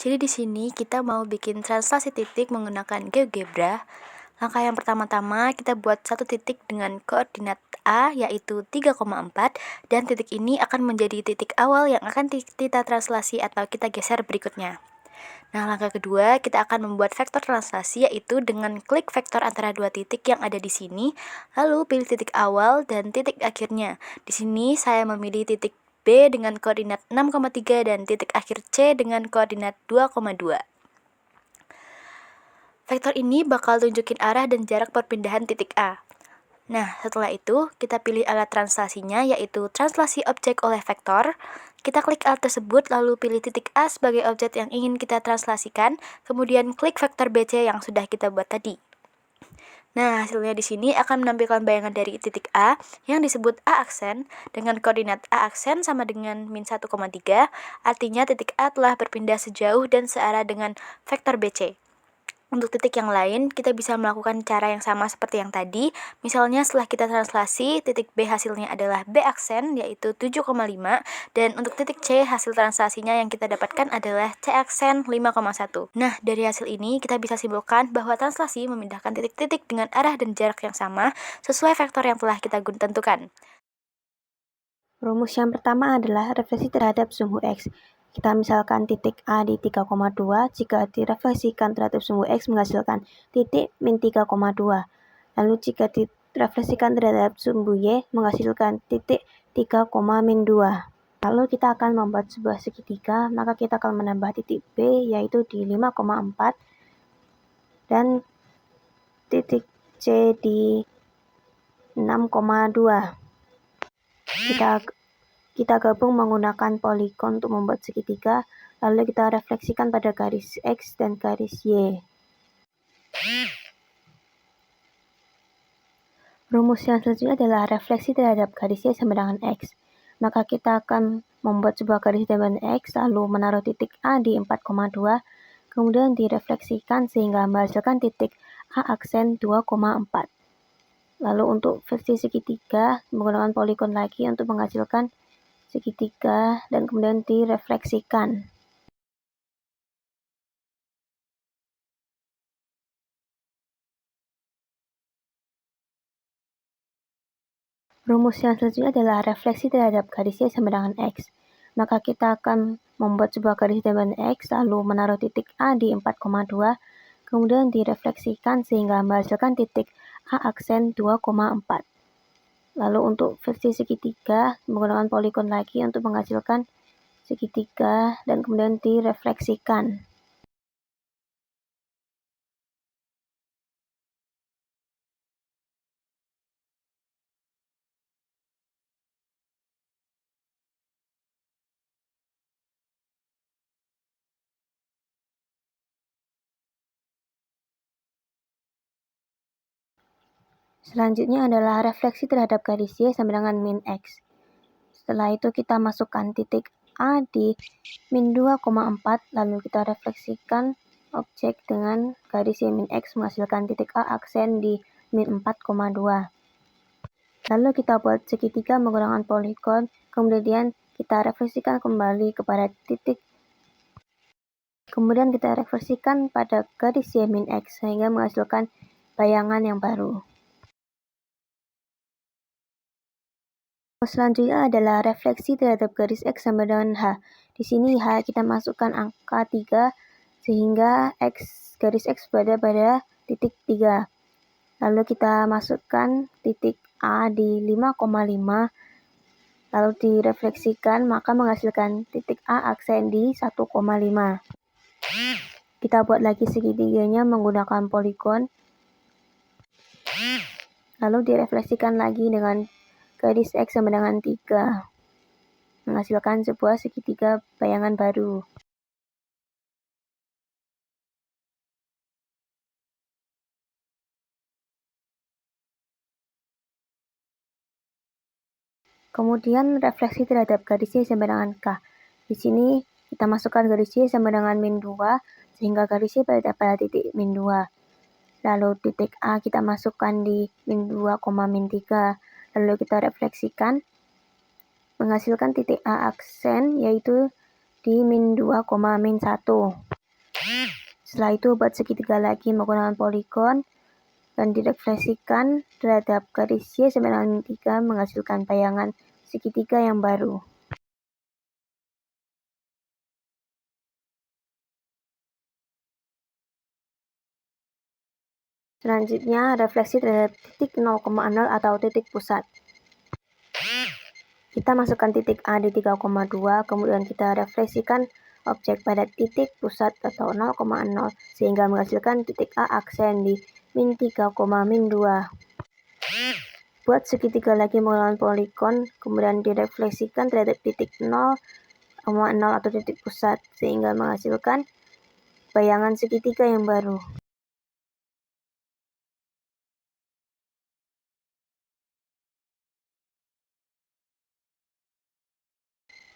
Jadi di sini kita mau bikin translasi titik menggunakan GeoGebra. Langkah yang pertama-tama kita buat satu titik dengan koordinat A yaitu 3,4 dan titik ini akan menjadi titik awal yang akan kita translasi atau kita geser berikutnya. Nah, langkah kedua kita akan membuat vektor translasi yaitu dengan klik vektor antara dua titik yang ada di sini, lalu pilih titik awal dan titik akhirnya. Di sini saya memilih titik B dengan koordinat 6,3 dan titik akhir C dengan koordinat 2,2. Vektor ini bakal tunjukin arah dan jarak perpindahan titik A. Nah, setelah itu, kita pilih alat translasinya, yaitu translasi objek oleh vektor. Kita klik alat tersebut, lalu pilih titik A sebagai objek yang ingin kita translasikan, kemudian klik vektor BC yang sudah kita buat tadi. Nah, hasilnya di sini akan menampilkan bayangan dari titik A yang disebut A aksen dengan koordinat A aksen sama dengan min 1,3, artinya titik A telah berpindah sejauh dan searah dengan vektor BC. Untuk titik yang lain, kita bisa melakukan cara yang sama seperti yang tadi. Misalnya setelah kita translasi, titik B hasilnya adalah B aksen, yaitu 7,5. Dan untuk titik C, hasil translasinya yang kita dapatkan adalah C aksen 5,1. Nah, dari hasil ini, kita bisa simpulkan bahwa translasi memindahkan titik-titik dengan arah dan jarak yang sama, sesuai vektor yang telah kita tentukan. Rumus yang pertama adalah refleksi terhadap sumbu X. Kita misalkan titik A di 3,2, jika direfleksikan terhadap sumbu X menghasilkan titik min 3,2. Lalu jika direfleksikan terhadap sumbu Y menghasilkan titik 3, min 2. Lalu kita akan membuat sebuah segitiga, maka kita akan menambah titik B yaitu di 5,4 dan titik C di 6,2. Kita gabung menggunakan poligon untuk membuat segitiga, lalu kita refleksikan pada garis X dan garis Y. Rumus yang selanjutnya adalah refleksi terhadap garis Y sama dengan X. Maka kita akan membuat sebuah garis dengan X, lalu menaruh titik A di 4,2, kemudian direfleksikan sehingga menghasilkan titik A aksen 2,4. Lalu untuk versi segitiga, menggunakan poligon lagi untuk menghasilkan segitiga dan kemudian direfleksikan. Rumus yang selanjutnya adalah refleksi terhadap garis Y sama dengan X. Maka kita akan membuat sebuah garis dengan X, lalu menaruh titik A di 4,2, kemudian direfleksikan sehingga menghasilkan titik A aksen 2,4. Lalu untuk versi segitiga, menggunakan poligon lagi untuk menghasilkan segitiga dan kemudian direfleksikan. Selanjutnya adalah refleksi terhadap garis Y sama dengan min X. Setelah itu kita masukkan titik A di min 2,4, lalu kita refleksikan objek dengan garis Y min X menghasilkan titik A aksen di min 4,2. Lalu kita buat segitiga menggunakan poligon, kemudian kita refleksikan kembali kepada titik. Kemudian kita refleksikan pada garis Y min X sehingga menghasilkan bayangan yang baru. Selanjutnya adalah refleksi terhadap garis X sama dengan H. Di sini H kita masukkan angka 3 sehingga garis X berada pada titik 3. Lalu kita masukkan titik A di 5,5, lalu direfleksikan maka menghasilkan titik A aksen di 1,5. Kita buat lagi segitiganya menggunakan poligon, lalu direfleksikan lagi dengan garis X sama dengan 3, menghasilkan sebuah segitiga bayangan baru. Kemudian refleksi terhadap garis Y sama dengan K. Di sini kita masukkan garis Y sama dengan min 2, sehingga garis Y berada pada titik min 2. Lalu titik A kita masukkan di min 2, min 3. Lalu kita refleksikan, menghasilkan titik A aksen yaitu di min 2, min 1. Setelah itu buat segitiga lagi menggunakan poligon dan direfleksikan terhadap garis Y sama dengan min 3 menghasilkan bayangan segitiga yang baru. Selanjutnya, refleksi terhadap titik 0,0 atau titik pusat. Kita masukkan titik A di 3,2, kemudian kita refleksikan objek pada titik pusat atau 0,0 sehingga menghasilkan titik A aksen di min 3, min 2. Buat segitiga lagi menggunakan poligon, kemudian direfleksikan terhadap titik 0,0 atau titik pusat sehingga menghasilkan bayangan segitiga yang baru.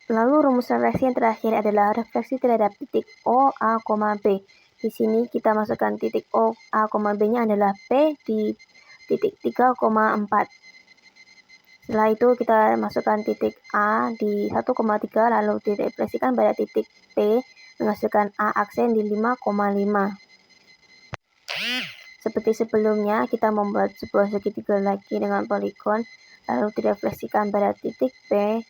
Lalu rumus refleksi yang terakhir adalah refleksi terhadap titik O, A, B. Di sini kita masukkan titik O, A, B-nya adalah P di titik 3,4. Setelah itu kita masukkan titik A di 1,3 lalu direfleksikan pada titik P menghasilkan A aksen di 5,5. Seperti sebelumnya, kita membuat sebuah segitiga lagi dengan poligon lalu direfleksikan pada titik P.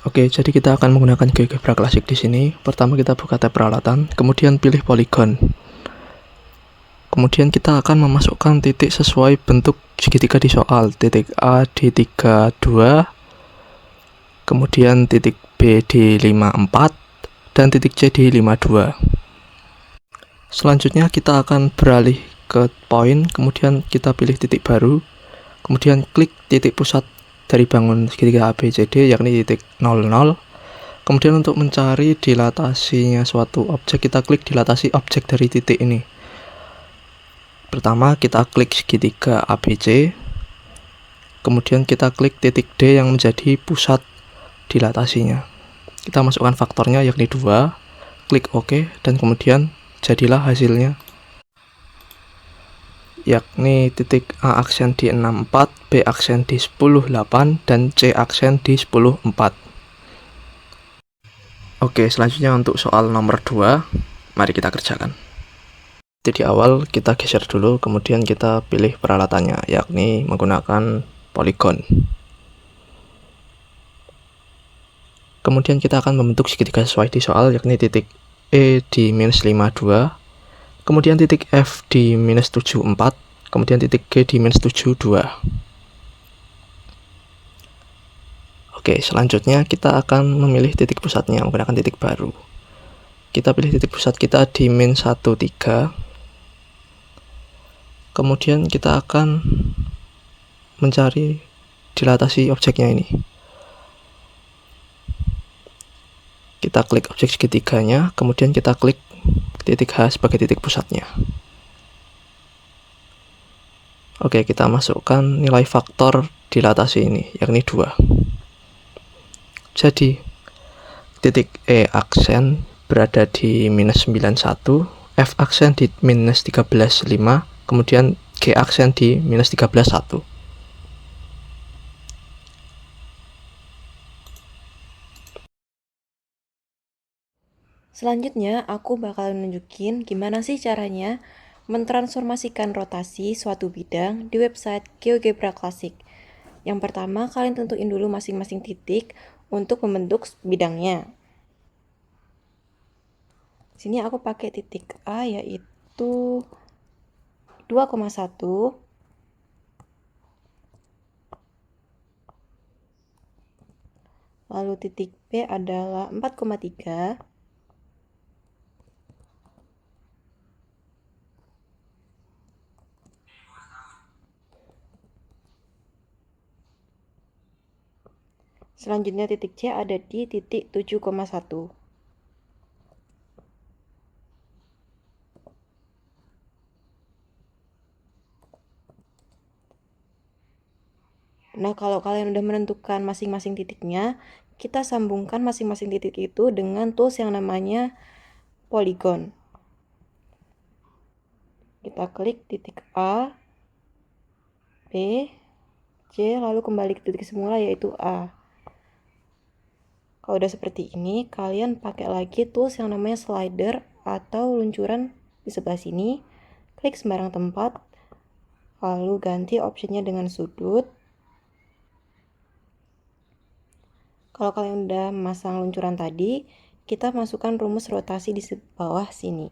Oke, jadi kita akan menggunakan GeoGebra Classic di sini. Pertama kita buka tab peralatan, kemudian pilih poligon. Kemudian kita akan memasukkan titik sesuai bentuk segitiga di soal. Titik A di 32, kemudian titik B di 54, dan titik C di 52. Selanjutnya kita akan beralih ke poin, kemudian kita pilih titik baru, kemudian klik titik pusat dari bangun segitiga ABCD yakni titik 00. Kemudian untuk mencari dilatasinya suatu objek, kita klik dilatasi objek dari titik ini. Pertama kita klik segitiga ABC, kemudian kita klik titik D yang menjadi pusat dilatasinya. Kita masukkan faktornya yakni 2, klik OK, dan kemudian jadilah hasilnya, yakni titik A aksen di 64, B aksen di 10,8, dan C aksen di 10,4. Oke, selanjutnya untuk soal nomor 2, mari kita kerjakan. Jadi awal kita geser dulu, kemudian kita pilih peralatannya, yakni menggunakan poligon. Kemudian kita akan membentuk segitiga sesuai di soal, yakni titik E di minus 52, kemudian titik F di minus 74, kemudian titik G di minus 72. Oke, selanjutnya kita akan memilih titik pusatnya menggunakan titik baru. Kita pilih titik pusat kita di min 13, kemudian kita akan mencari dilatasi objeknya ini. Kita klik objek segitiganya, kemudian kita klik titik H sebagai titik pusatnya. Oke, kita masukkan nilai faktor dilatasi ini, yakni 2. Jadi, titik E aksen berada di minus 91, F aksen di minus 13,5, kemudian G aksen di minus 13,1. Selanjutnya, aku bakal nunjukin gimana sih caranya mentransformasikan rotasi suatu bidang di website GeoGebra Classic. Yang pertama, kalian tentuin dulu masing-masing titik untuk membentuk bidangnya. Sini aku pakai titik A yaitu 2,1. Lalu titik B adalah 4,3. Selanjutnya titik C ada di titik 7,1. Nah, kalau kalian udah menentukan masing-masing titiknya, kita sambungkan masing-masing titik itu dengan tools yang namanya polygon. kita klik titik A, B, C, lalu kembali ke titik semula yaitu A. Kalau udah seperti ini, kalian pakai lagi tools yang namanya slider atau luncuran di sebelah sini. Klik sembarang tempat, lalu ganti optionnya dengan sudut. Kalau kalian udah masang luncuran tadi, kita masukkan rumus rotasi di bawah sini.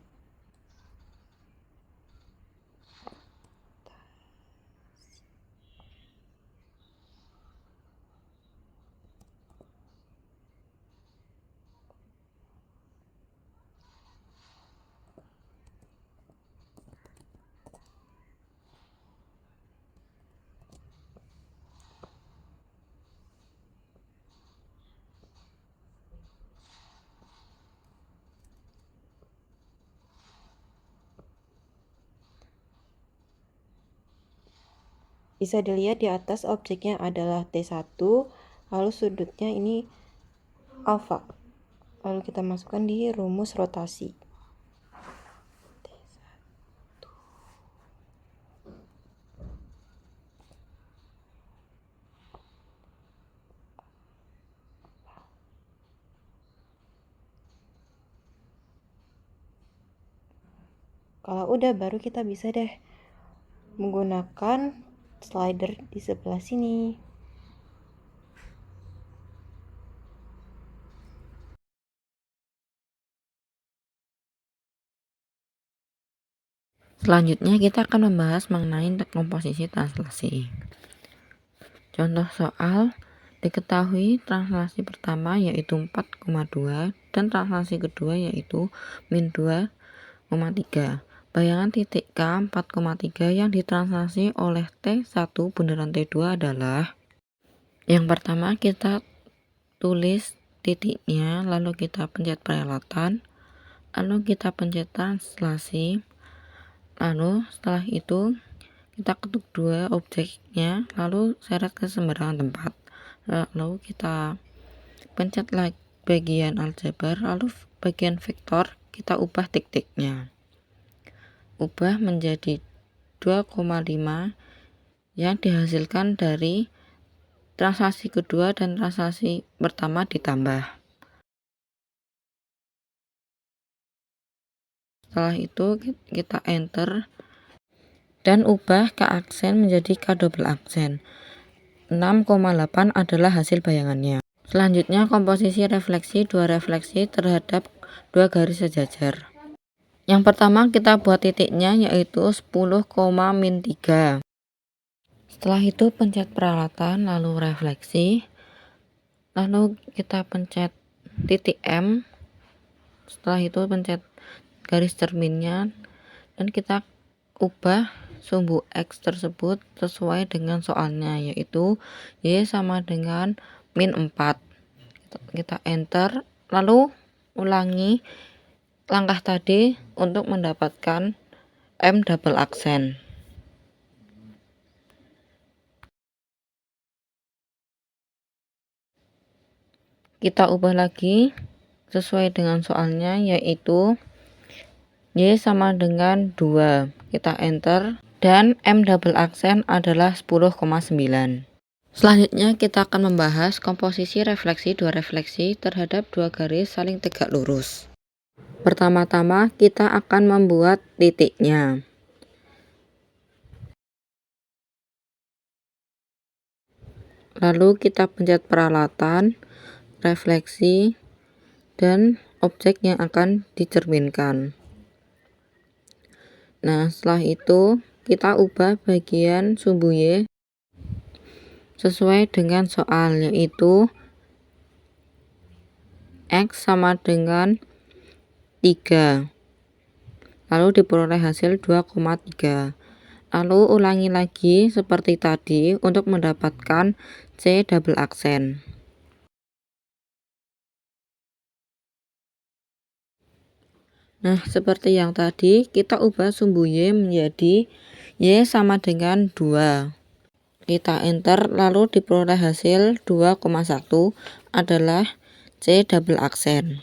Bisa dilihat di atas objeknya adalah T1, lalu sudutnya ini alfa. Lalu kita masukkan di rumus rotasi. Kalau udah, baru kita bisa deh menggunakan slider di sebelah sini. Selanjutnya kita akan membahas mengenai komposisi translasi. Contoh soal, diketahui translasi pertama yaitu 4,2 dan translasi kedua yaitu min 2,3. Bayangan titik K 4,3 yang ditranslasi oleh T1 bundaran T2 adalah: yang pertama kita tulis titiknya, lalu kita pencet peralatan, lalu kita pencet translasi, lalu setelah itu kita ketuk dua objeknya, lalu seret ke sembarangan tempat, lalu kita pencet lagi bagian aljabar, lalu bagian vektor kita ubah titiknya, ubah menjadi 2,5 yang dihasilkan dari translasi kedua dan translasi pertama ditambah. Setelah itu kita enter dan ubah K aksen menjadi K double aksen. 6,8 adalah hasil bayangannya. Selanjutnya komposisi refleksi, dua refleksi terhadap dua garis sejajar. Yang pertama kita buat titiknya yaitu 10,-3. Setelah itu pencet peralatan, lalu refleksi, lalu kita pencet titik M, setelah itu pencet garis cerminnya, dan kita ubah sumbu X tersebut sesuai dengan soalnya, yaitu Y sama dengan min 4. Kita enter, lalu ulangi langkah tadi untuk mendapatkan M double aksen. Kita ubah lagi sesuai dengan soalnya, yaitu Y sama dengan 2. Kita enter dan M double aksen adalah 10,9. Selanjutnya kita akan membahas komposisi refleksi, dua refleksi terhadap dua garis saling tegak lurus. Pertama-tama kita akan membuat titiknya. Lalu kita pencet peralatan, refleksi, dan objek yang akan dicerminkan. Nah, setelah itu kita ubah bagian sumbu Y sesuai dengan soal, yaitu X sama dengan 3. Lalu diperoleh hasil 2,3. Lalu ulangi lagi seperti tadi untuk mendapatkan C double aksen. Nah, seperti yang tadi, kita ubah sumbu Y menjadi Y sama dengan 2. Kita enter, lalu diperoleh hasil 2,1 adalah C double aksen.